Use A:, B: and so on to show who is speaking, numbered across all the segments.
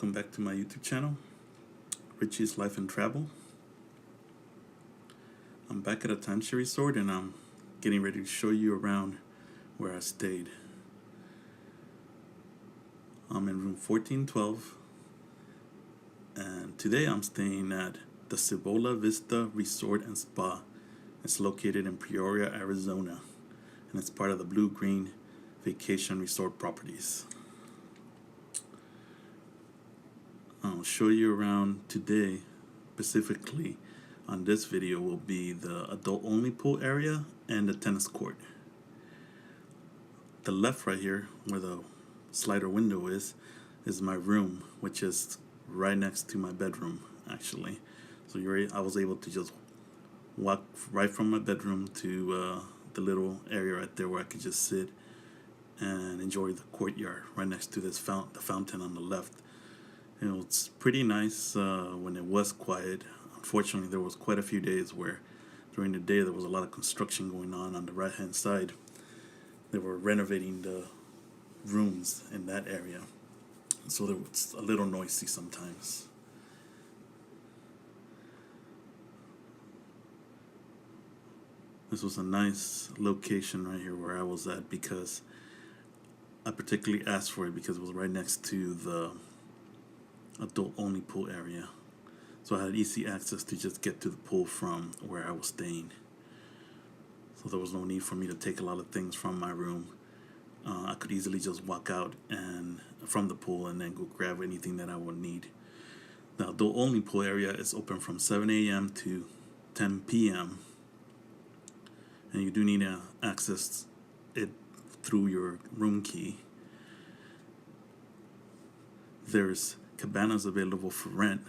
A: welcome back to my YouTube channel, Richie's Life and Travel. I'm back at a timeshare resort and I'm getting ready to show you around where I stayed. I'm in room 1412 and today I'm staying at the Cibola Vista Resort and Spa. It's located in Peoria, Arizona, and it's part of the Blue Green Vacation Resort Properties. I'll show you around today. Specifically on this video will be the adult only pool area and the tennis court. The left right here where the slider window is my room, which is right next to my bedroom actually. So I was able to just walk right from my bedroom to the little area right there where I could just sit and enjoy the courtyard right next to this the fountain on the left. You know, it's pretty nice when it was quiet. Unfortunately, there was quite a few days where during the day there was a lot of construction going on the right hand side. They were renovating the rooms in that area, so it was a little noisy sometimes. This was a nice location right here where I was at because I particularly asked for it because it was right next to the adult only pool area, so I had easy access to just get to the pool from where I was staying, so there was no need for me to take a lot of things from my room. I could easily just walk out and from the pool and then go grab anything that I would need. The adult only pool area is open from 7 a.m. to 10 p.m. and you do need to access it through your room key. There's cabanas available for rent.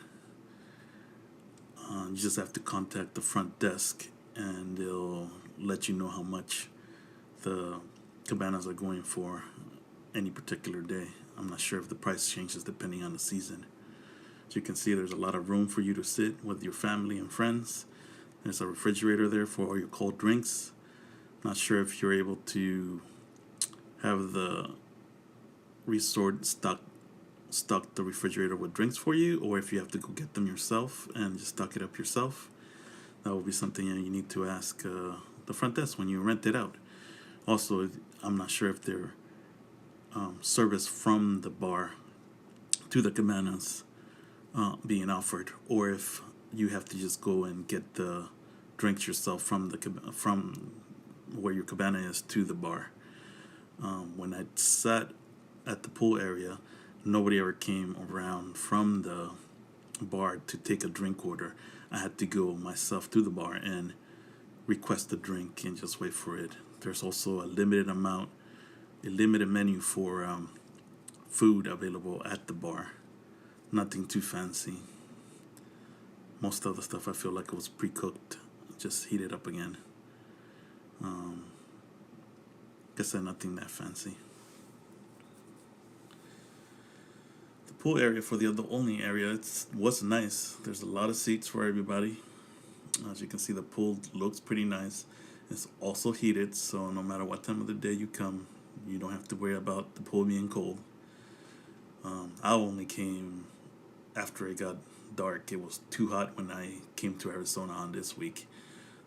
A: You just have to contact the front desk and they'll let you know how much the cabanas are going for any particular day. I'm not sure if the price changes depending on the season. As you can see, there's a lot of room for you to sit with your family and friends. There's a refrigerator there for all your cold drinks. Not sure if you're able to have the resort stock the refrigerator with drinks for you, or if you have to go get them yourself and just stock it up yourself. That will be something you need to ask the front desk when you rent it out. Also, I'm not sure if they're service from the bar to the cabanas being offered, or if you have to just go and get the drinks yourself from where your cabana is to the bar. When I sat at the pool area, nobody ever came around from the bar to take a drink order. I had to go myself to the bar and request a drink and just wait for it. There's also a limited menu for food available at the bar. Nothing too fancy. Most of the stuff I feel like it was pre-cooked, just heated up again. Guess nothing that fancy. Pool area for the adult only area, was nice. There's a lot of seats for everybody. As you can see, the pool looks pretty nice. It's also heated, so no matter what time of the day you come, you don't have to worry about the pool being cold. I only came after it got dark. It was too hot when I came to Arizona on this week.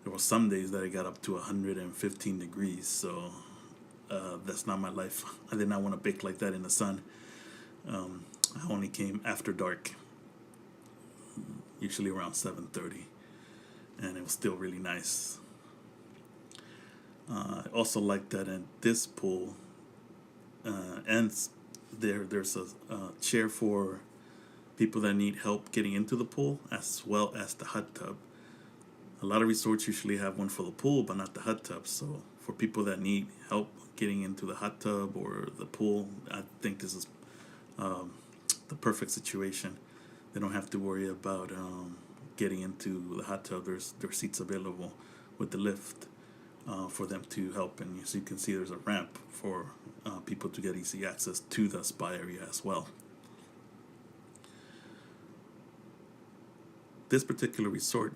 A: There were some days that it got up to 115 degrees, so that's not my life. I did not want to bake like that in the sun. I only came after dark, usually around 7:30, and it was still really nice. I also like that in this pool, and there's a chair for people that need help getting into the pool, as well as the hot tub. A lot of resorts usually have one for the pool, but not the hot tub. So for people that need help getting into the hot tub or the pool, I think this is the perfect situation. They don't have to worry about getting into the hot tub. There's seats available with the lift for them to help, and as you can see, there's a ramp for people to get easy access to the spa area as well. This particular resort,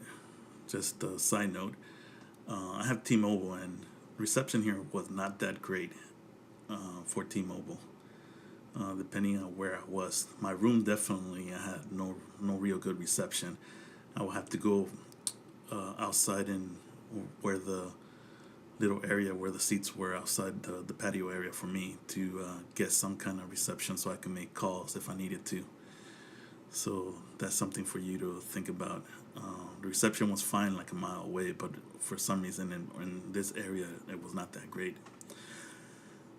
A: just a side note, I have T-Mobile, and reception here was not that great for T-Mobile. depending on where I was. My room definitely I had no real good reception. I would have to go outside in where the little area where the seats were outside the patio area for me to get some kind of reception so I can make calls if I needed to. So that's something for you to think about. The reception was fine like a mile away, but for some reason in this area it was not that great.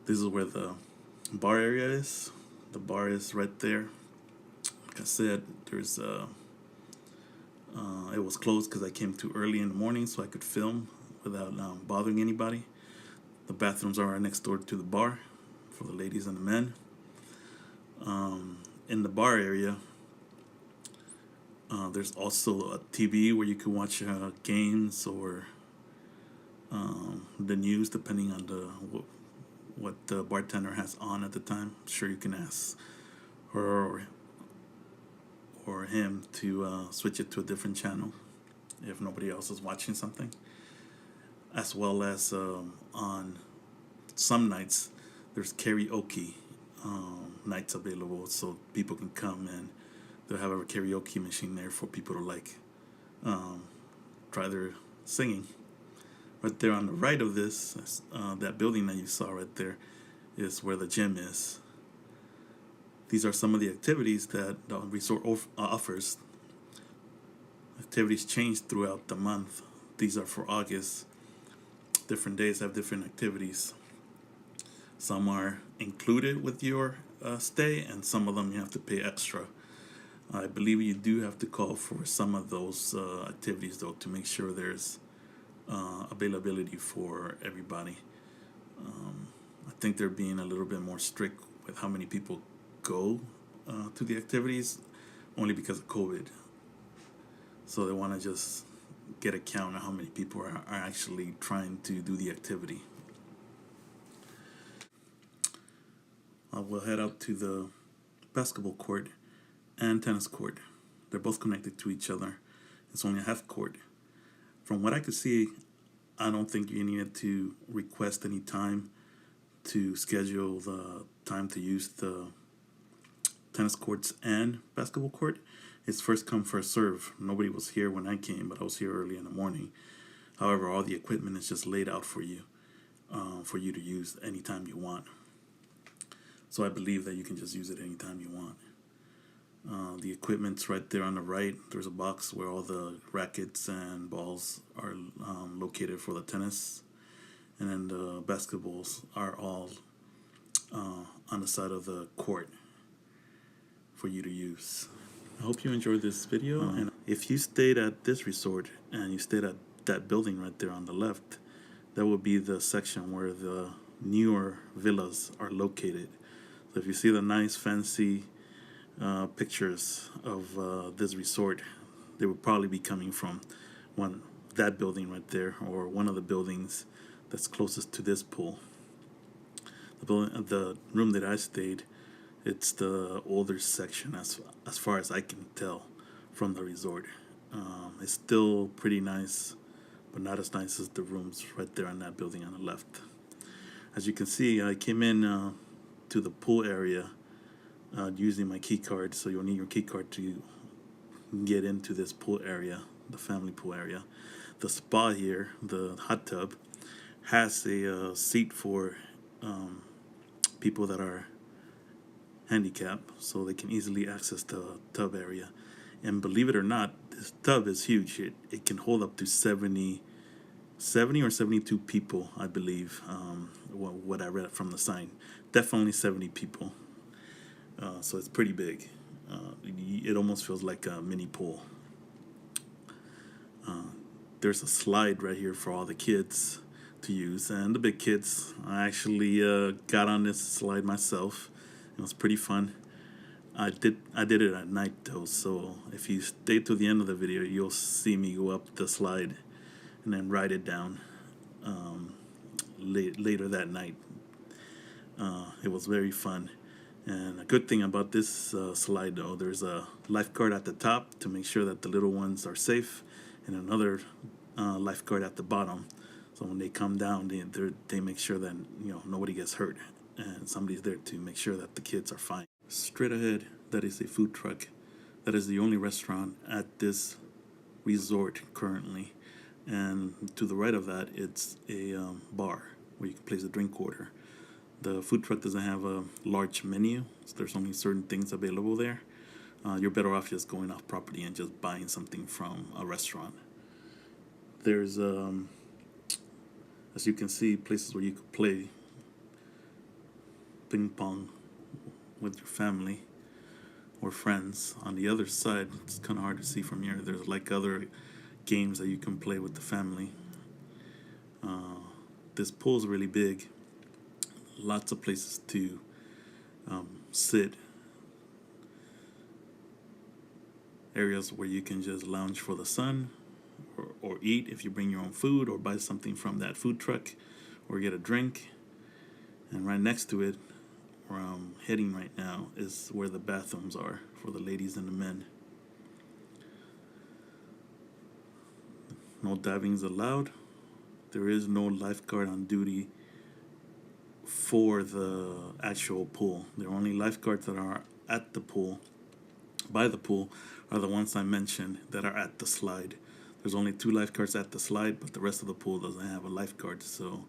A: This is where the bar area is. The bar is right there. Like I said, there's it was closed because I came too early in the morning so I could film without bothering anybody. The bathrooms are right next door to the bar for the ladies and the men. In the bar area, there's also a TV where you can watch games or the news, depending on what the bartender has on at the time. I'm sure you can ask her or him to switch it to a different channel if nobody else is watching something. As well as on some nights, there's karaoke nights available, so people can come and they'll have a karaoke machine there for people to try their singing. Right there on the right of this, that building that you saw right there, is where the gym is. These are some of the activities that the resort offers. Activities change throughout the month. These are for August. Different days have different activities. Some are included with your stay, and some of them you have to pay extra. I believe you do have to call for some of those activities, though, to make sure there's availability for everybody. I think they're being a little bit more strict with how many people go to the activities, only because of COVID. So they want to just get a count of how many people are actually trying to do the activity. We'll head out to the basketball court and tennis court. They're both connected to each other. It's only a half court. From what I could see, I don't think you needed to request any time to schedule the time to use the tennis courts and basketball court. It's first come, first serve. Nobody was here when I came, but I was here early in the morning. However, all the equipment is just laid out for you to use anytime you want. So I believe that you can just use it anytime you want. The equipment's right there on the right. There's a box where all the rackets and balls are located for the tennis. And then the basketballs are all on the side of the court for you to use. I hope you enjoyed this video. And if you stayed at this resort and you stayed at that building right there on the left, that would be the section where the newer villas are located. So if you see the nice fancy pictures of this resort, they would probably be coming from that building right there, or one of the buildings that's closest to this pool. The room that I stayed, it's the older section as far as I can tell from the resort. It's still pretty nice, but not as nice as the rooms right there in that building on the left. As you can see, I came in to the pool area using my key card, so you'll need your key card to get into this pool area, the family pool area. The spa here, the hot tub, has a seat for people that are handicapped, so they can easily access the tub area. And believe it or not, this tub is huge. It can hold up to 70 or 72 people, I believe, what I read from the sign. Definitely 70 people. So it's pretty big. It almost feels like a mini pool. There's a slide right here for all the kids to use, and the big kids. I actually got on this slide myself. It was pretty fun. I did it at night though, so if you stay to the end of the video, you'll see me go up the slide and then ride it down later that night. It was very fun. And a good thing about this slide though, there's a lifeguard at the top to make sure that the little ones are safe, and another lifeguard at the bottom. So when they come down, they make sure that nobody gets hurt and somebody's there to make sure that the kids are fine. Straight ahead, that is a food truck. That is the only restaurant at this resort currently. And to the right of that, it's a bar where you can place a drink order. The food truck doesn't have a large menu, so there's only certain things available there. You're better off just going off property and just buying something from a restaurant. There's, as you can see, places where you could play ping pong with your family or friends. On the other side, it's kind of hard to see from here. There's like other games that you can play with the family. This pool is really big. Lots of places to sit. Areas where you can just lounge for the sun, or eat if you bring your own food, or buy something from that food truck, or get a drink. And right next to it, where I'm heading right now, is where the bathrooms are for the ladies and the men. No diving's allowed. There is no lifeguard on duty for the actual pool. The only lifeguards that are at the pool, by the pool, are the ones I mentioned that are at the slide. There's only 2 lifeguards at the slide, but the rest of the pool doesn't have a lifeguard, so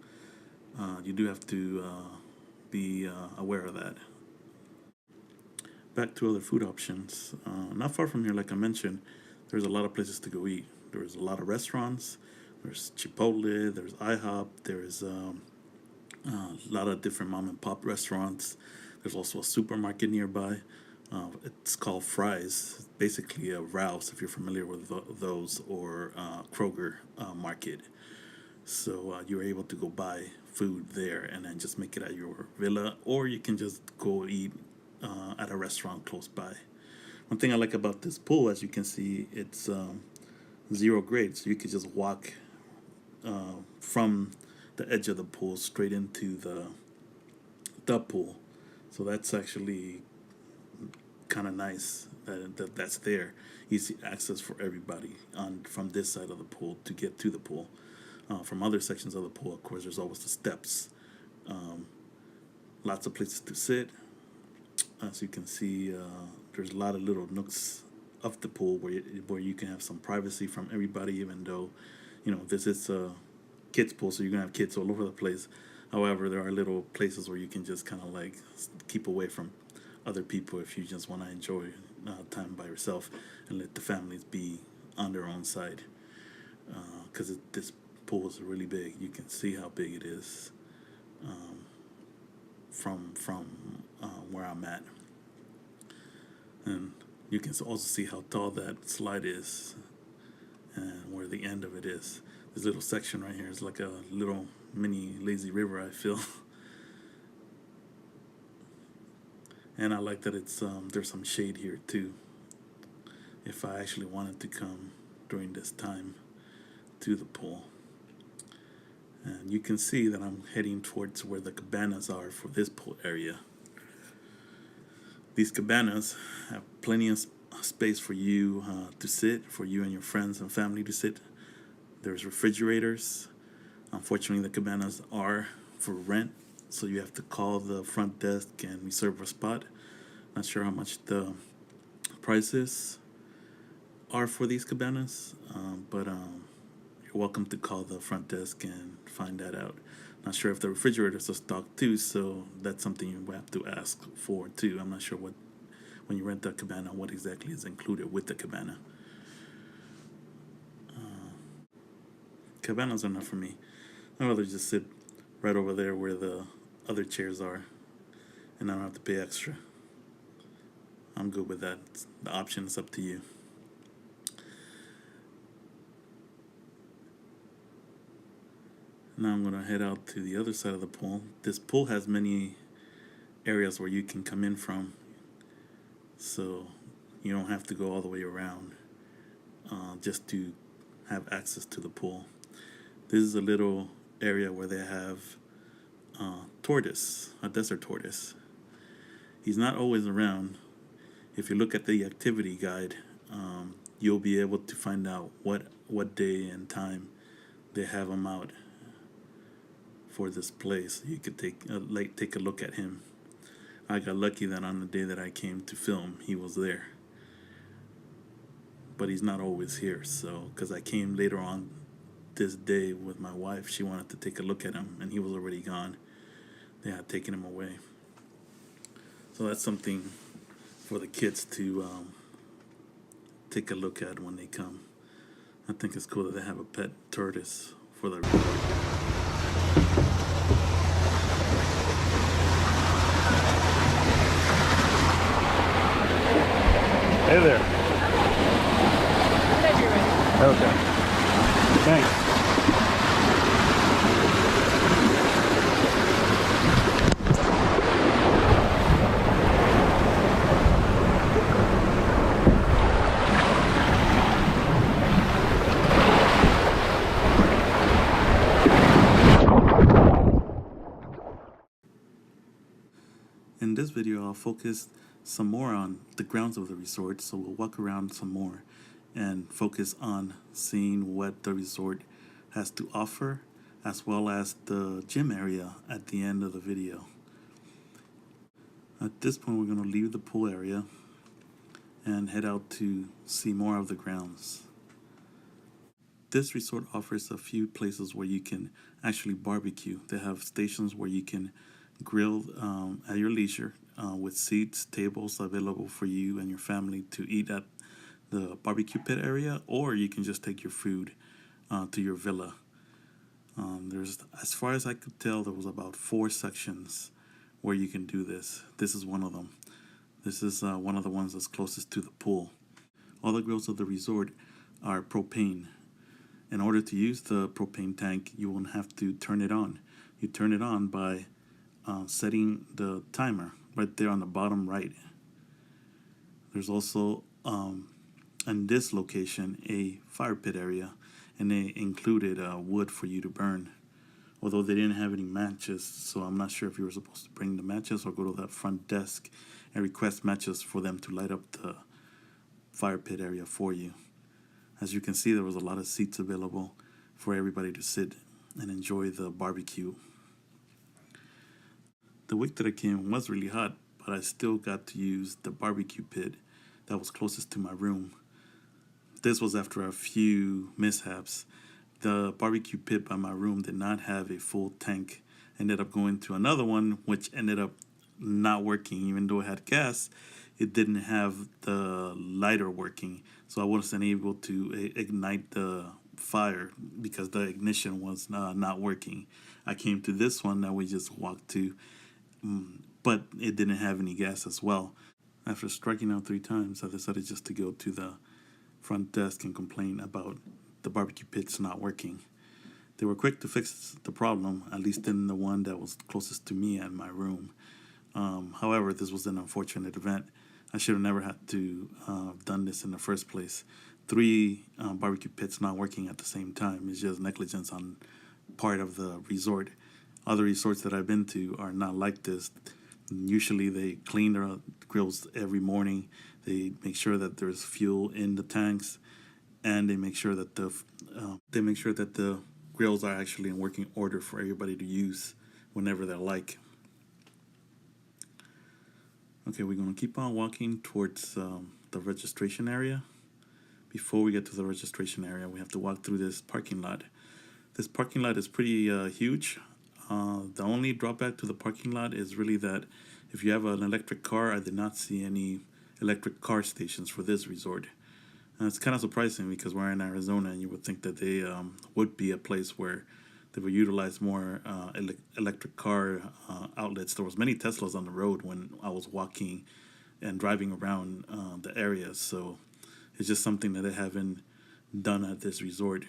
A: you do have to be aware of that. Back to other food options. Not far from here, like I mentioned, there's a lot of places to go eat. There's a lot of restaurants. There's Chipotle, there's IHOP, there's a lot of different mom and pop restaurants. There's also a supermarket nearby. It's called Fry's, basically a Rouse, if you're familiar with those, or Kroger market. So you're able to go buy food there and then just make it at your villa, or you can just go eat at a restaurant close by. One thing I like about this pool, as you can see, it's 0 grade, so you could just walk from the edge of the pool straight into the pool. So that's actually kind of nice that's there. Easy access for everybody from this side of the pool to get to the pool. From other sections of the pool, of course, there's always the steps. Lots of places to sit. As you can see, there's a lot of little nooks of the pool where you can have some privacy from everybody, even though, this is a kids pool, so you're gonna have kids all over the place. However, there are little places where you can just kind of like keep away from other people if you just want to enjoy time by yourself and let the families be on their own side. Because this pool is really big. You can see how big it is from where I'm at, and you can also see how tall that slide is and where the end of it is. This little section right here is like a little mini lazy river, I feel. And I like that it's there's some shade here too, if I actually wanted to come during this time to the pool. And you can see that I'm heading towards where the cabanas are for this pool area. These cabanas have plenty of space for you to sit, for you and your friends and family to sit. There's refrigerators. Unfortunately, the cabanas are for rent, so you have to call the front desk and reserve a spot. Not sure how much the prices are for these cabanas, but you're welcome to call the front desk and find that out. Not sure if the refrigerators are stocked too, so that's something you have to ask for too. I'm not sure when you rent a cabana, what exactly is included with the cabana. Cabanas are not for me. I'd rather just sit right over there where the other chairs are, and I don't have to pay extra. I'm good with that. The option is up to you. Now I'm going to head out to the other side of the pool. This pool has many areas where you can come in from, so you don't have to go all the way around just to have access to the pool. This is a little area where they have a desert tortoise. He's not always around. If you look at the activity guide, you'll be able to find out what day and time they have him out for this place. You could take a look at him. I got lucky that on the day that I came to film, he was there. But he's not always here. So, because I came later on this day with my wife, she wanted to take a look at him, and he was already gone. They had taken him away. So that's something for the kids to take a look at when they come. I think it's cool that they have a pet tortoise for the. Hey there. Okay. Thanks. In this video, I'll focus some more on the grounds of the resort, so we'll walk around some more and focus on seeing what the resort has to offer, as well as the gym area at the end of the video. At this point, we're going to leave the pool area and head out to see more of the grounds. This resort offers a few places where you can actually barbecue. They have stations where you can grill at your leisure with seats, tables available for you and your family to eat at the barbecue pit area, or you can just take your food to your villa. There's, as far as I could tell, there was about 4 sections where you can do this. This is one of them. This is one of the ones that's closest to the pool. All the grills of the resort are propane. In order to use the propane tank, you won't have to turn it on. You turn it on by setting the timer right there on the bottom right. There's also in this location a fire pit area, and they included wood for you to burn, although they didn't have any matches, so I'm not sure if you were supposed to bring the matches or go to that front desk and request matches for them to light up the fire pit area for you. As you can see, there was a lot of seats available for everybody to sit and enjoy the barbecue. The week that I came was really hot, but I still got to use the barbecue pit that was closest to my room. This was after a few mishaps. The barbecue pit by my room did not have a full tank. Ended up going to another one, which ended up not working. Even though it had gas, it didn't have the lighter working, so I wasn't able to ignite the fire because the ignition was not working. I came to this one that we just walked to, but it didn't have any gas as well. After striking out 3 times, I decided just to go to the front desk and complain about the barbecue pits not working. They were quick to fix the problem, at least in the one that was closest to me and my room. However, this was an unfortunate event. I should have never had to have done this in the first place. 3 barbecue pits not working at the same time is just negligence on part of the resort. Other resorts that I've been to are not like this. Usually they clean their grills every morning. They make sure that there's fuel in the tanks, and they make sure that the grills are actually in working order for everybody to use whenever they like. Okay, we're going to keep on walking towards the registration area. Before we get to the registration area, we have to walk through this parking lot. This parking lot is pretty huge. The only drawback to the parking lot is really that if you have an electric car, I did not see any electric car stations for this resort. And it's kind of surprising because we're in Arizona, and you would think that they would be a place where they would utilize more electric car outlets. There was many Teslas on the road when I was walking and driving around the area, so it's just something that they haven't done at this resort.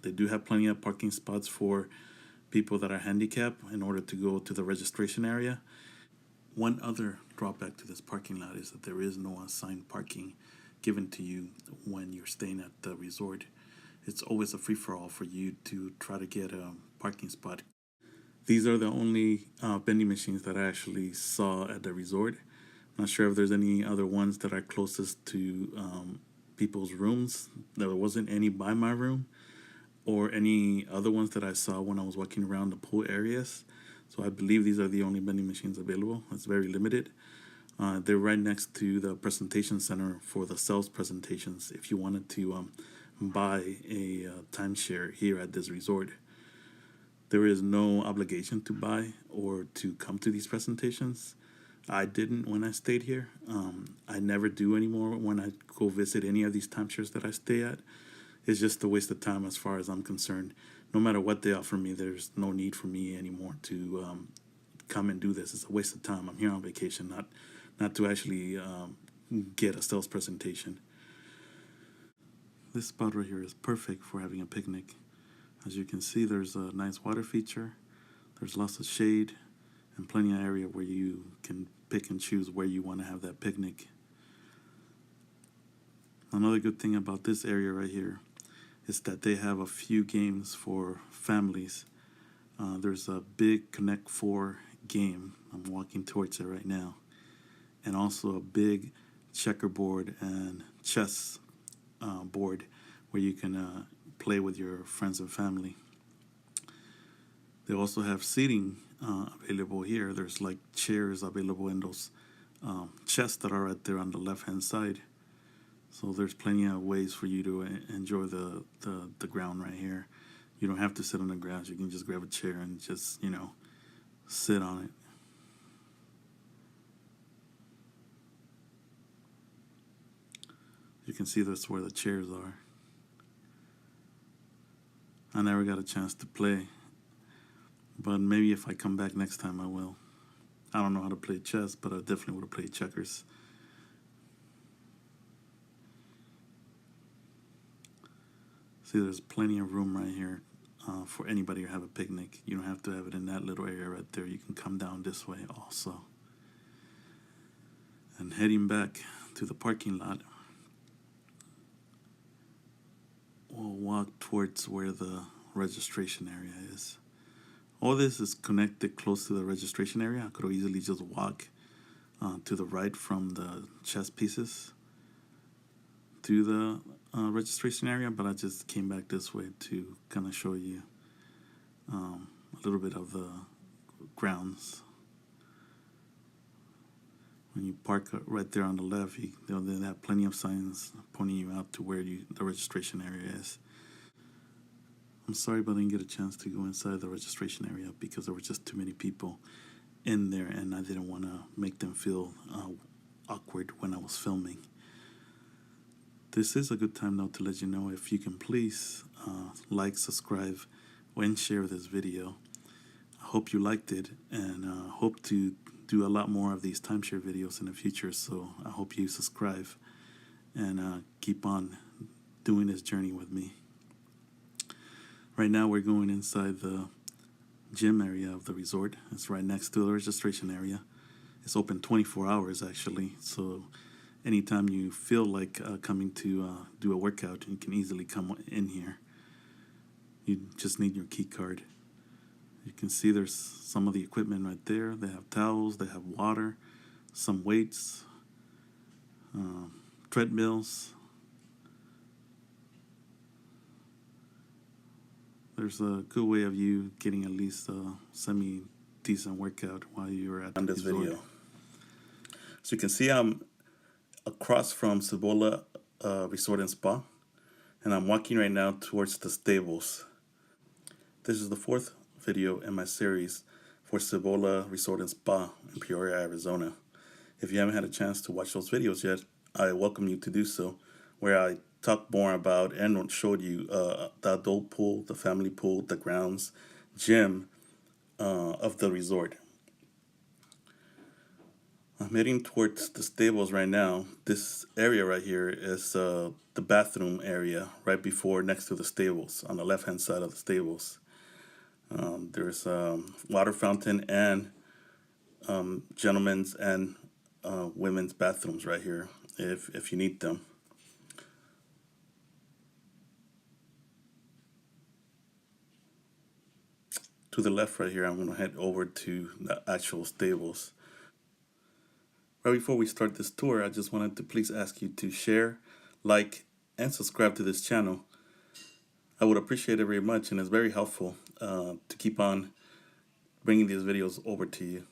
A: They do have plenty of parking spots for people that are handicapped in order to go to the registration area. One other drawback to this parking lot is that there is no assigned parking given to you when you're staying at the resort. It's always a free-for-all for you to try to get a parking spot. These are the only vending machines that I actually saw at the resort. Not sure if there's any other ones that are closest to people's rooms. There wasn't any by my room, or any other ones that I saw when I was walking around the pool areas. So I believe these are the only vending machines available. It's very limited. They're right next to the presentation center for the sales presentations if you wanted to buy a timeshare here at this resort. There is no obligation to buy or to come to these presentations. I didn't when I stayed here. I never do anymore when I go visit any of these timeshares that I stay at. It's just a waste of time as far as I'm concerned. No matter what they offer me, there's no need for me anymore to come and do this. It's a waste of time. I'm here on vacation, not to actually get a sales presentation. This spot right here is perfect for having a picnic. As you can see, there's a nice water feature. There's lots of shade and plenty of area where you can pick and choose where you want to have that picnic. Another good thing about this area right here is that they have a few games for families. There's a big Connect 4 game. I'm walking towards it right now. And also a big checkerboard and chess board where you can play with your friends and family. They also have seating available here. There's like chairs available in those chests that are right there on the left-hand side. So there's plenty of ways for you to enjoy the ground right here. You don't have to sit on the grass. You can just grab a chair and just, sit on it. You can see that's where the chairs are. I never got a chance to play, but maybe if I come back next time I will. I don't know how to play chess, but I definitely would have played checkers. See, there's plenty of room right here for anybody to have a picnic. You don't have to have it in that little area right there. You can come down this way also. And heading back to the parking lot, we'll walk towards where the registration area is. All this is connected close to the registration area. I could easily just walk to the right from the chess pieces to the registration area, but I just came back this way to kind of show you a little bit of the grounds. When you park right there on the left, they have plenty of signs pointing you out to where the registration area is. I'm sorry, but I didn't get a chance to go inside the registration area because there were just too many people in there, and I didn't want to make them feel awkward when I was filming. This is a good time now to let you know if you can please like, subscribe, and share this video. I hope you liked it, and hope to do a lot more of these timeshare videos in the future, so I hope you subscribe and keep on doing this journey with me. Right now we're going inside the gym area of the resort. It's right next to the registration area. It's open 24 hours actually, so anytime you feel like coming to do a workout, you can easily come in here. You just need your key card. You can see there's some of the equipment right there. They have towels, they have water, some weights, treadmills. There's a good way of you getting at least a semi-decent workout while you're at this video. So you can see I'm across from Cibola Resort and Spa, and I'm walking right now towards the stables. This is the fourth video in my series for Cibola Resort and Spa in Peoria, Arizona. If you haven't had a chance to watch those videos yet, I welcome you to do so, where I talk more about and showed you the adult pool, the family pool, the grounds, gym of the resort. I'm heading towards the stables right now. This area right here is the bathroom area right before, next to the stables, on the left-hand side of the stables. There's a water fountain and gentlemen's and women's bathrooms right here if you need them. To the left right here, I'm going to head over to the actual stables. Right before we start this tour, I just wanted to please ask you to share, like, and subscribe to this channel. I would appreciate it very much, and it's very helpful to keep on bringing these videos over to you.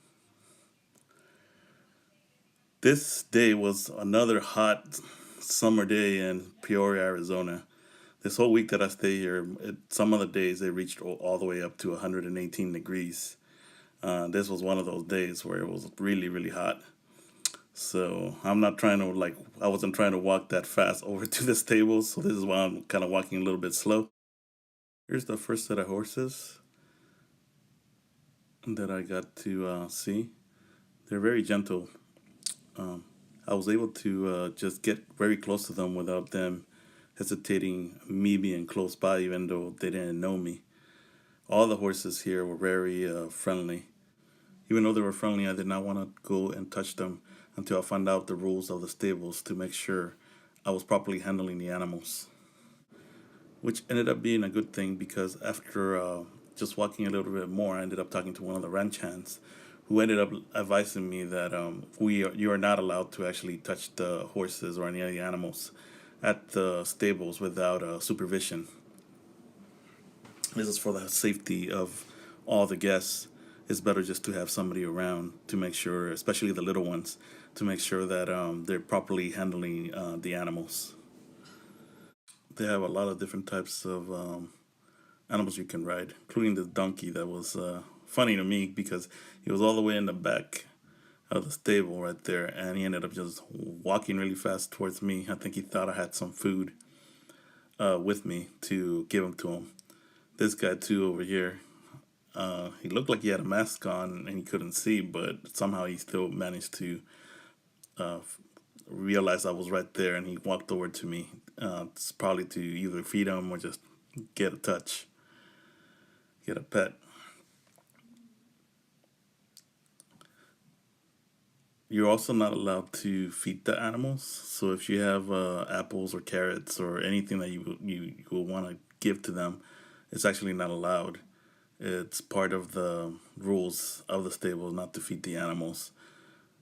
A: This day was another hot summer day in Peoria, Arizona. This whole week that I stay here, some of the days they reached all the way up to 118 degrees. This was one of those days where it was really, really hot. So I'm not trying to I wasn't trying to walk that fast over to this table. So this is why I'm kind of walking a little bit slow. Here's the first set of horses that I got to see. They're very gentle. I was able to just get very close to them without them hesitating, me being close by, even though they didn't know me. All the horses here were very friendly. Even though they were friendly, I did not want to go and touch them until I found out the rules of the stables to make sure I was properly handling the animals. Which ended up being a good thing because after just walking a little bit more, I ended up talking to one of the ranch hands who ended up advising me that you are not allowed to actually touch the horses or any of the animals at the stables without supervision. This is for the safety of all the guests. It's better just to have somebody around to make sure, especially the little ones, to make sure that they're properly handling the animals. They have a lot of different types of animals you can ride, including this donkey that was funny to me because he was all the way in the back of the stable right there, and he ended up just walking really fast towards me. I think he thought I had some food with me to give him to him. This guy too over here, he looked like he had a mask on and he couldn't see, but somehow he still managed to uh, realize I was right there, and he walked over to me. It's probably to either feed him or just get a touch, get a pet. You're also not allowed to feed the animals. So if you have apples or carrots or anything that you will want to give to them, it's actually not allowed. It's part of the rules of the stable not to feed the animals.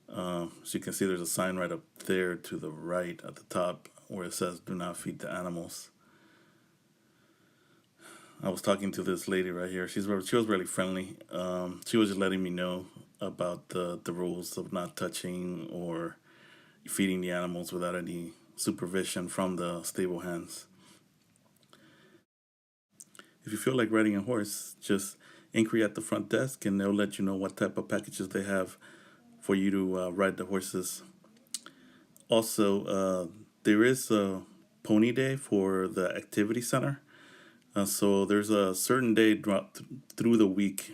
A: So you can see there's a sign right up there to the right at the top where it says "Do not feed the animals." I was talking to this lady right here. She was really friendly. She was just letting me know about the rules of not touching or feeding the animals without any supervision from the stable hands. If you feel like riding a horse, just inquiry at the front desk and they'll let you know what type of packages they have for you to ride the horses. Also, there is a pony day for the activity center. So there's a certain day through the week.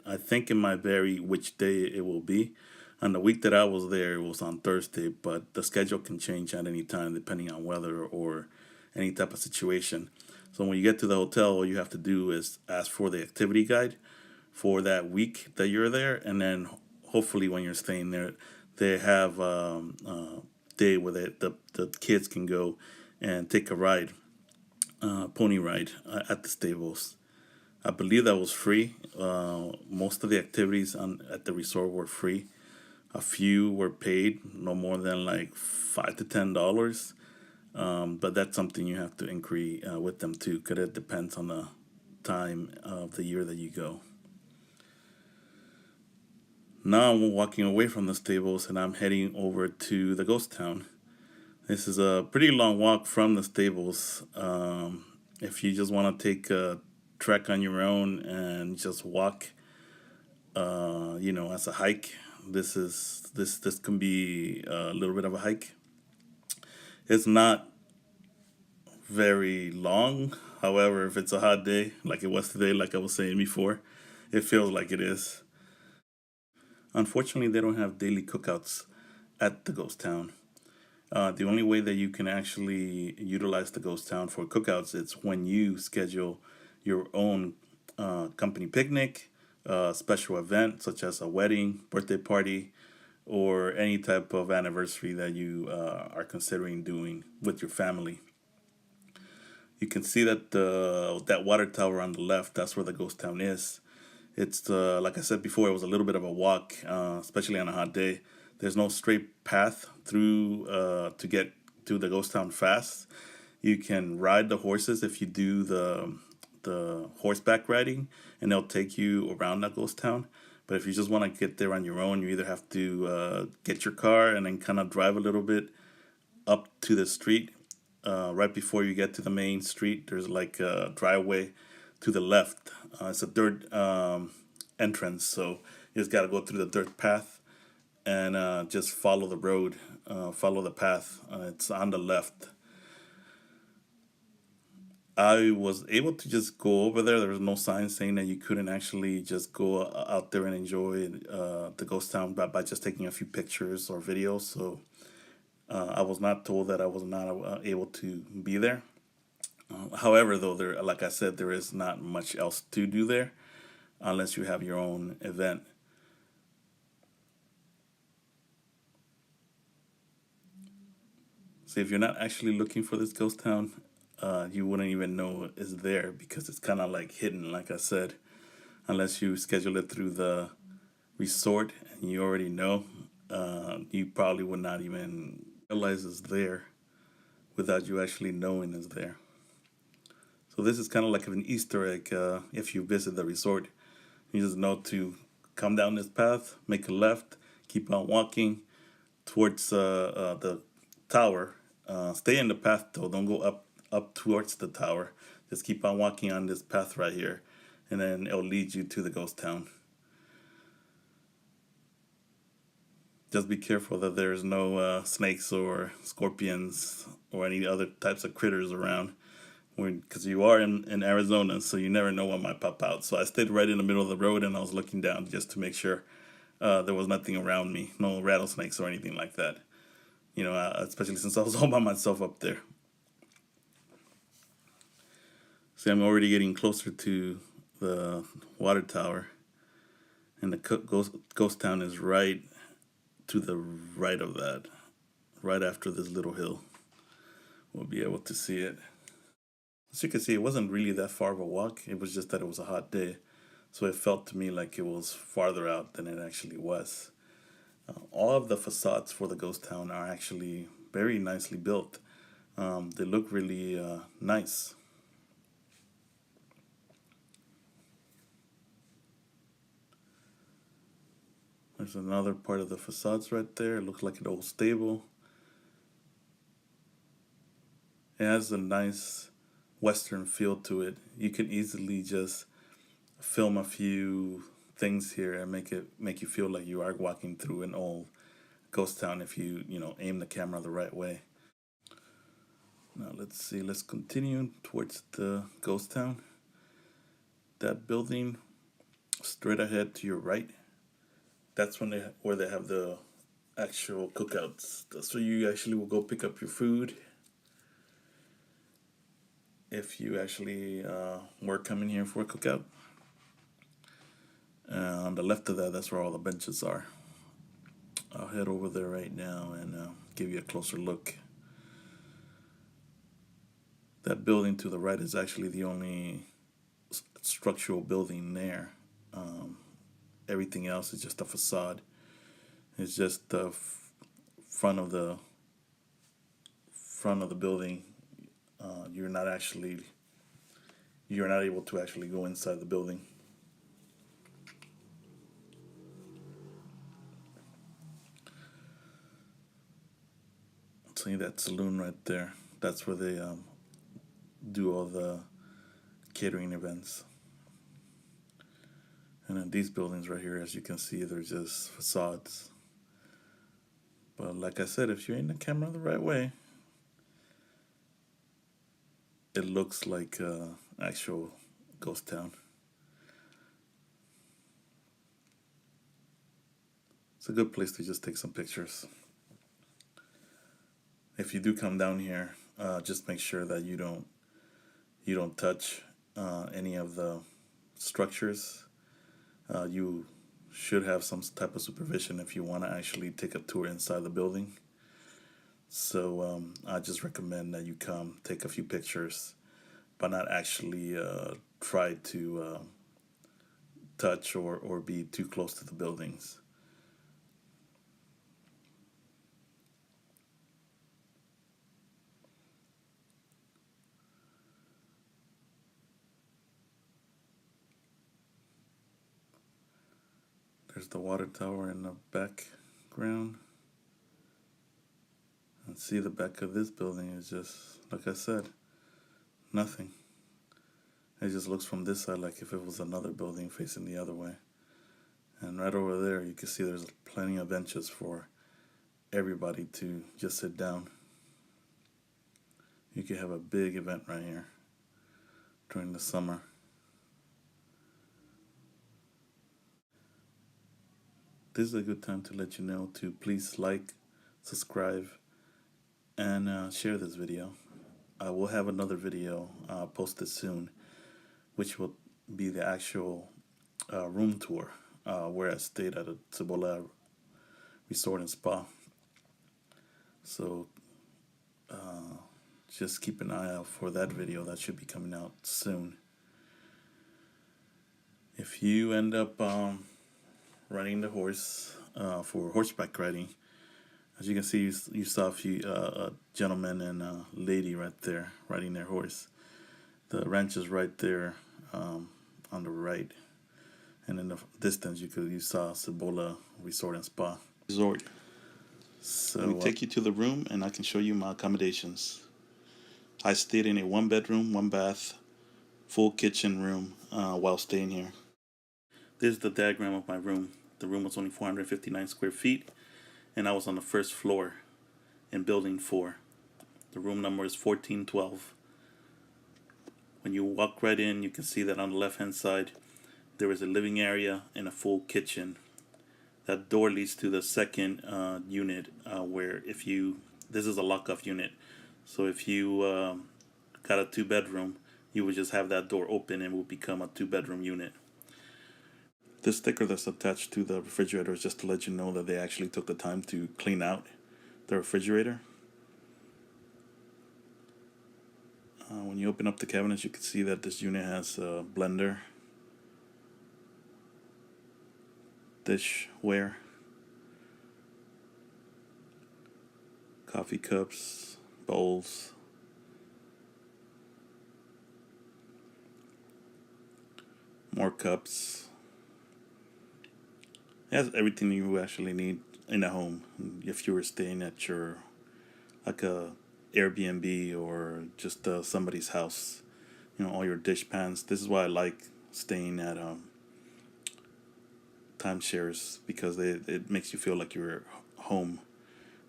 A: I think it might vary which day it will be. On the week that I was there, it was on Thursday, but the schedule can change at any time depending on weather or any type of situation. So when you get to the hotel, all you have to do is ask for the activity guide for that week that you're there, and then hopefully when you're staying there, they have a day where the kids can go and take a ride, pony ride at the stables. I believe that was free. Most of the activities at the resort were free. A few were paid, no more than like $5 to $10. But that's something you have to inquiry with them too, because it depends on the time of the year that you go. Now I'm walking away from the stables and I'm heading over to the ghost town. This is a pretty long walk from the stables. If you just want to take a trek on your own and just walk, as a hike, this can be a little bit of a hike. It's not very long. However, if it's a hot day, like it was today, like I was saying before, it feels like it is. Unfortunately, they don't have daily cookouts at the ghost town. The only way that you can actually utilize the ghost town for cookouts is when you schedule your own company picnic, special event such as a wedding, birthday party, or any type of anniversary that you are considering doing with your family. You can see that that water tower on the left, that's where the ghost town is. It's like I said before, it was a little bit of a walk, especially on a hot day. There's no straight path through to get to the ghost town fast. You can ride the horses if you do the horseback riding, and they'll take you around that ghost town. But if you just want to get there on your own, you either have to get your car and then kind of drive a little bit up to the street. Right before you get to the main street, there's like a driveway to the left. It's a dirt entrance, so you just got to go through the dirt path and just follow the road, follow the path. It's on the left. I was able to just go over there. There was no sign saying that you couldn't actually just go out there and enjoy the ghost town by just taking a few pictures or videos. So I was not told that I was not able to be there. However, though, there, like I said, there is not much else to do there unless you have your own event. So if you're not actually looking for this ghost town, you wouldn't even know it's there because it's kind of like hidden, like I said, unless you schedule it through the resort and you already know. You probably would not even realize it's there without you actually knowing it's there. So this is kind of like an Easter egg. If you visit the resort, you just know to come down this path, make a left, keep on walking towards the tower. Stay in the path though. Don't go up towards the tower. Just keep on walking on this path right here, and then it'll lead you to the ghost town. Just be careful that there's no snakes or scorpions or any other types of critters around, because you are in Arizona, so you never know what might pop out. So I stayed right in the middle of the road and I was looking down just to make sure there was nothing around me, no rattlesnakes or anything like that. You know, especially since I was all by myself up there. See, I'm already getting closer to the water tower, and the ghost town is right to the right of that, right after this little hill. We'll be able to see it. As you can see, it wasn't really that far of a walk. It was just that it was a hot day, so it felt to me like it was farther out than it actually was. All of the facades for the ghost town are actually very nicely built. They look really nice. There's another part of the facades right there. It looks like an old stable. It has a nice western feel to it. You can easily just film a few things here and make you feel like you are walking through an old ghost town if you aim the camera the right way. Now let's see. Let's continue towards the ghost town. That building straight ahead to your right. That's where they have the actual cookouts. That's where you actually will go pick up your food. If you actually were coming here for a cookout. On the left of that, that's where all the benches are. I'll head over there right now and give you a closer look. That building to the right is actually the only structural building there. Everything else is just a facade. It's just the front of the building. You're not able to actually go inside the building. See that saloon right there? That's where they do all the catering events. And then these buildings right here, as you can see, they're just facades. But like I said, if you aim the camera the right way, it looks like actual ghost town. It's a good place to just take some pictures. If you do come down here, just make sure that you don't touch any of the structures. You should have some type of supervision if you want to actually take a tour inside the building. So I just recommend that you come take a few pictures, but not actually try to touch or be too close to the buildings. There's the water tower in the background. And see, the back of this building is just, like I said, nothing. It just looks from this side like if it was another building facing the other way. And right over there, you can see there's plenty of benches for everybody to just sit down. You could have a big event right here during the summer. This is a good time to let you know to please like, subscribe, and share this video. I will have another video posted soon, which will be the actual room tour where I stayed at a Cibola Resort and Spa. So just keep an eye out for that video. That should be coming out soon. If you end up riding the horse for horseback riding, as you can see, you saw a gentleman and a lady right there riding their horse. The ranch is right there on the right, and in the distance you saw Cibola Resort and Spa. Resort. So let me take you to the room, and I can show you my accommodations. I stayed in a 1-bedroom, 1-bath, full kitchen room while staying here. This is the diagram of my room. The room was only 459 square feet, and I was on the first floor in building 4. The room number is 1412. When you walk right in, you can see that on the left hand side there is a living area and a full kitchen. That door leads to the second unit where this is a lock-off unit. So if you got a 2-bedroom, you would just have that door open and it would become a 2-bedroom unit. This sticker that's attached to the refrigerator is just to let you know that they actually took the time to clean out the refrigerator. When you open up the cabinets, you can see that this unit has a blender, dishware, coffee cups, bowls, more cups. It has everything you actually need in a home. If you were staying at your, like a Airbnb or just somebody's house, all your dish pans. This is why I like staying at timeshares, because it makes you feel like you're home.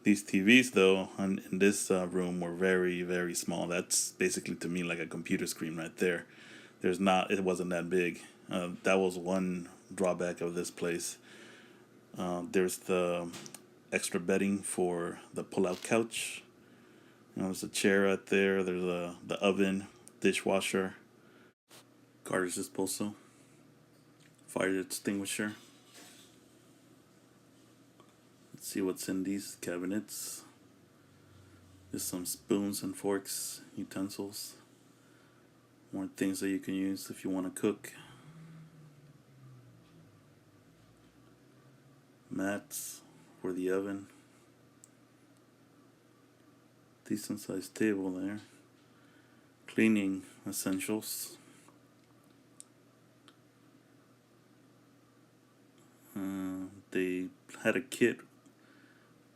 A: These TVs, though, in this room were very, very small. That's basically, to me, like a computer screen right there. It wasn't that big. That was one drawback of this place. There's the extra bedding for the pull-out couch. There's a chair right there. There's the oven, dishwasher, garbage disposal, fire extinguisher. Let's see what's in these cabinets. There's some spoons and forks, utensils, more things that you can use if you want to cook. Mats for the oven. Decent sized table there. Cleaning essentials. They had a kit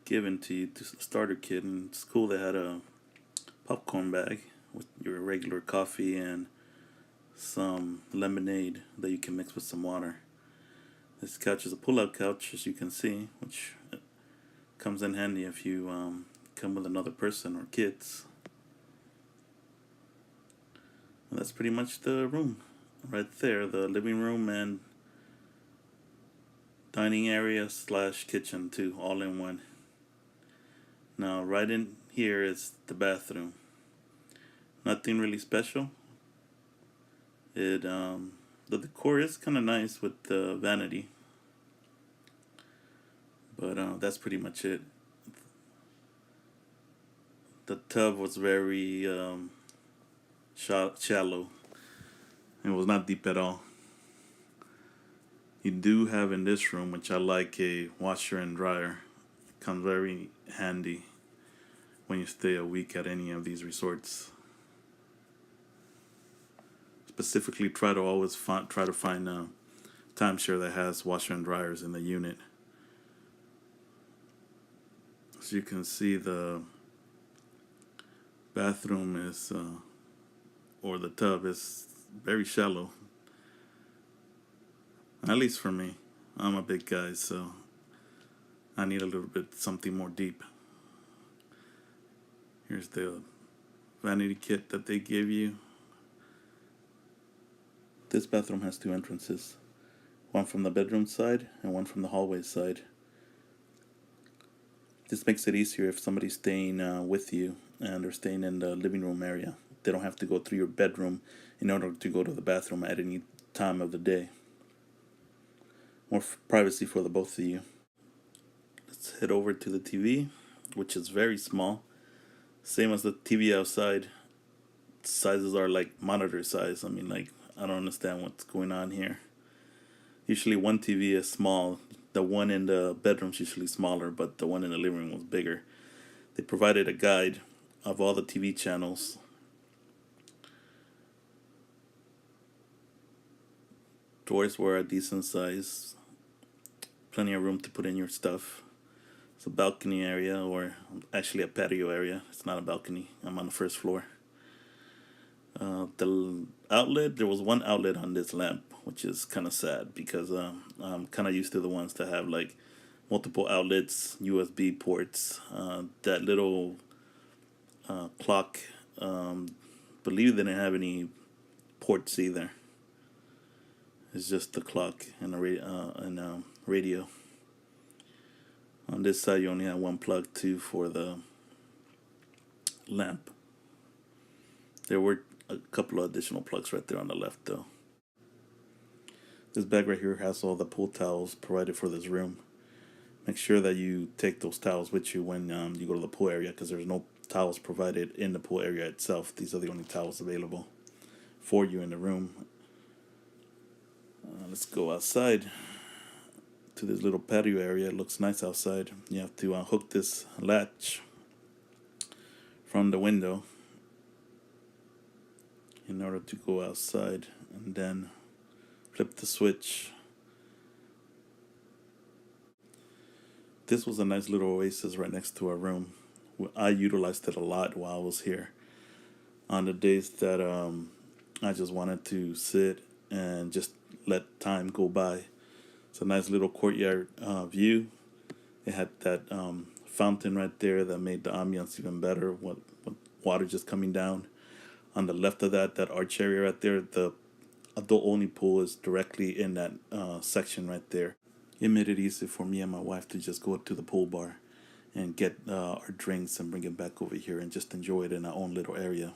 A: given to you, to starter kit, and it's cool. They had a popcorn bag with your regular coffee and some lemonade that you can mix with some water. This couch is a pull-out couch, as you can see, which comes in handy if you come with another person or kids. And that's pretty much the room right there, the living room and dining area / kitchen too, all in one. Now right in here is the bathroom. Nothing really special. The decor is kind of nice with the vanity, but that's pretty much it. The tub was very shallow. It was not deep at all. You do have in this room, which I like, a washer and dryer. It comes very handy when you stay a week at any of these resorts. Specifically, try to find timeshare that has washer and dryers in the unit. As you can see, the bathroom is, or the tub is very shallow. At least for me. I'm a big guy, so I need a little bit something more deep. Here's the vanity kit that they give you. This bathroom has two entrances. One from the bedroom side and one from the hallway side. This makes it easier if somebody's staying with you and they're staying in the living room area. They don't have to go through your bedroom in order to go to the bathroom at any time of the day. More privacy for the both of you. Let's head over to the TV, which is very small. Same as the TV outside. Sizes are like monitor size. I mean, like, I don't understand what's going on here. Usually one TV is small. The one in the bedroom's usually smaller, but the one in the living room was bigger. They provided a guide of all the TV channels. Drawers were a decent size. Plenty of room to put in your stuff. It's a balcony area, or actually a patio area. It's not a balcony. I'm on the first floor. The outlet, there was one outlet on this lamp, which is kind of sad because I'm kind of used to the ones that have like multiple outlets, USB ports. That little clock, believe they didn't have any ports either. It's just the clock and the radio. On this side, you only have one plug too for the lamp. There were a couple of additional plugs right there on the left though. This bag right here has all the pool towels provided for this room. Make sure that you take those towels with you when you go to the pool area, because there's no towels provided in the pool area itself. These are the only towels available for you in the room. Let's go outside to this little patio area. It looks nice outside. You have to hook this latch from the window in order to go outside, and then flip the switch. This was a nice little oasis right next to our room. I utilized it a lot while I was here. On the days that I just wanted to sit and just let time go by. It's a nice little courtyard view. It had that fountain right there that made the ambiance even better with water just coming down. On the left of that arch area right there, the adult-only pool is directly in that section right there. It made it easy for me and my wife to just go up to the pool bar and get our drinks and bring it back over here and just enjoy it in our own little area.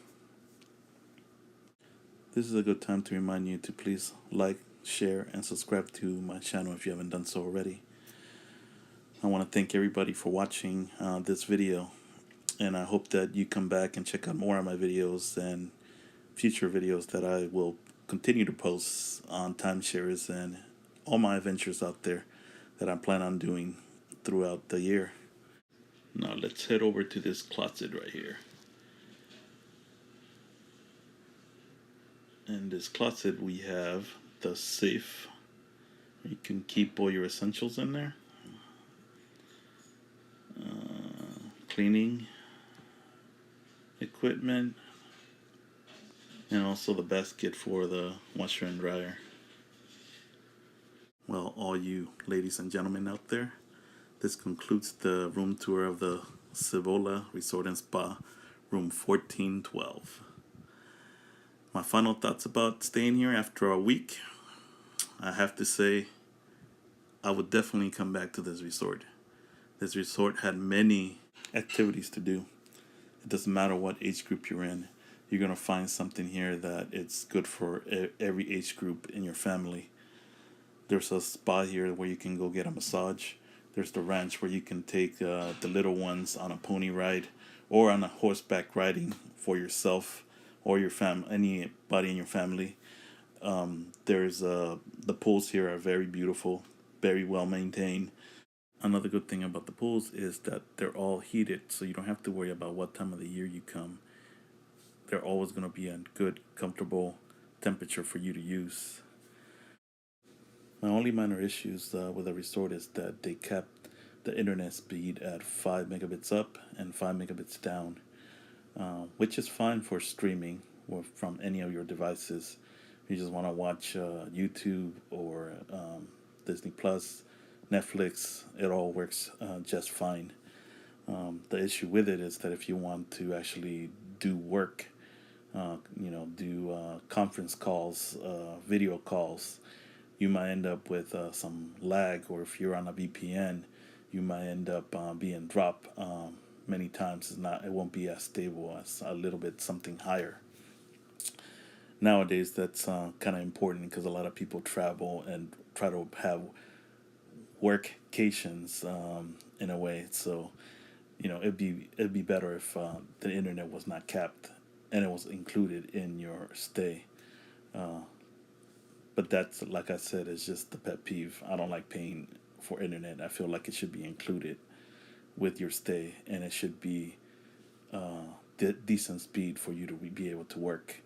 A: This is a good time to remind you to please like, share, and subscribe to my channel if you haven't done so already. I want to thank everybody for watching this video, and I hope that you come back and check out more of my videos and future videos that I will continue to post on timeshares and all my adventures out there that I plan on doing throughout the year. Now let's head over to this closet right here. In this closet we have the safe. You can keep all your essentials in there. Cleaning equipment, and also the basket for the washer and dryer. Well, all you ladies and gentlemen out there, this concludes the room tour of the Cibola Resort and Spa, room 1412. My final thoughts about staying here after a week. I have to say, I would definitely come back to this resort. This resort had many activities to do. It doesn't matter what age group you're in. You're going to find something here that it's good for every age group in your family. There's a spa here where you can go get a massage. There's the ranch where you can take the little ones on a pony ride or on a horseback riding for yourself or your anybody in your family. There's the pools here are very beautiful, very well maintained. Another good thing about the pools is that they're all heated, so you don't have to worry about what time of the year you come. They're always going to be a good, comfortable temperature for you to use. My only minor issues with the resort is that they kept the internet speed at 5 megabits up and 5 megabits down, which is fine for streaming or from any of your devices. You just want to watch YouTube or Disney Plus, Netflix, it all works just fine. The issue with it is that if you want to actually do work, do conference calls, video calls, you might end up with some lag, or if you're on a VPN, you might end up being dropped many times. It won't be as stable as a little bit something higher. Nowadays, that's kind of important because a lot of people travel and try to have workcations in a way. So, it'd be better if the internet was not capped and it was included in your stay. But that's, like I said, is just the pet peeve. I don't like paying for internet. I feel like it should be included with your stay, and it should be decent speed for you to be able to work.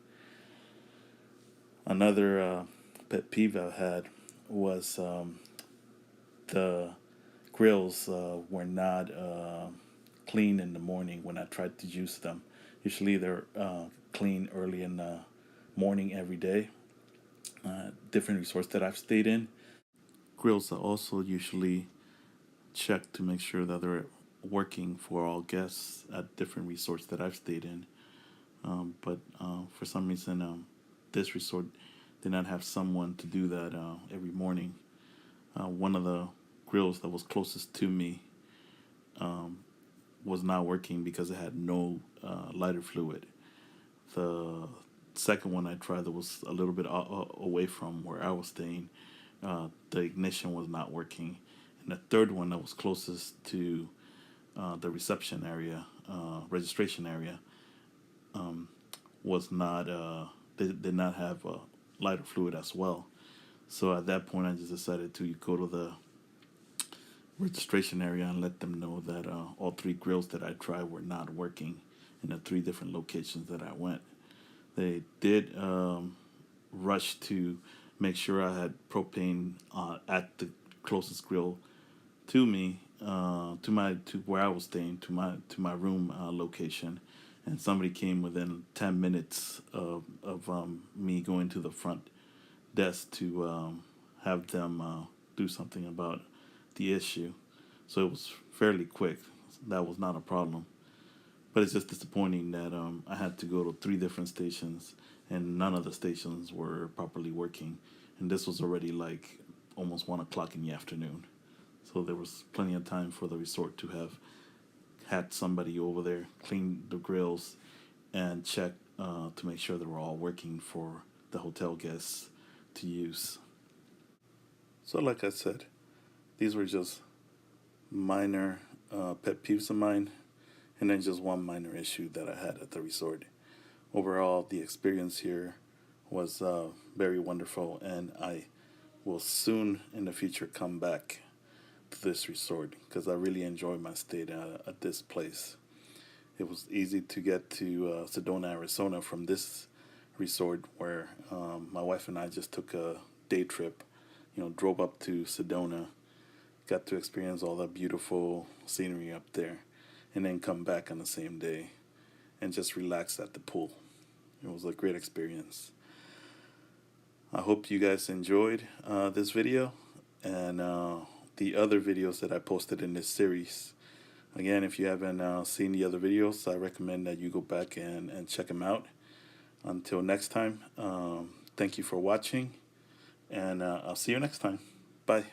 A: Another pet peeve I had was the grills were not clean in the morning when I tried to use them. Usually they're clean early in the morning every day. Different resorts that I've stayed in, grills are also usually checked to make sure that they're working for all guests at different resorts that I've stayed in. But for some reason, this resort did not have someone to do that every morning. One of the grills that was closest to me was not working because it had no lighter fluid. The second one I tried that was a little bit away from where I was staying, the ignition was not working. And the third one that was closest to the reception area, registration area, was not, they did not have lighter fluid as well. So at that point, I just decided to go to the registration area and let them know that all three grills that I tried were not working in the three different locations that I went. They did rush to make sure I had propane at the closest grill to me, to where I was staying, to my room location, and somebody came within 10 minutes of me going to the front desk to have them do something about the issue. So it was fairly quick. That was not a problem. But it's just disappointing that I had to go to three different stations and none of the stations were properly working. And this was already like almost 1 o'clock in the afternoon. So there was plenty of time for the resort to have had somebody over there clean the grills and check to make sure they were all working for the hotel guests to use. So, like I said, these were just minor pet peeves of mine, and then just one minor issue that I had at the resort. Overall, the experience here was very wonderful, and I will soon in the future come back to this resort because I really enjoyed my stay at this place. It was easy to get to Sedona, Arizona from this resort where my wife and I just took a day trip, drove up to Sedona, got to experience all that beautiful scenery up there, and then come back on the same day and just relax at the pool. It was a great experience. I hope you guys enjoyed this video and the other videos that I posted in this series. Again, if you haven't seen the other videos, I recommend that you go back and check them out. Until next time, thank you for watching, and I'll see you next time. Bye.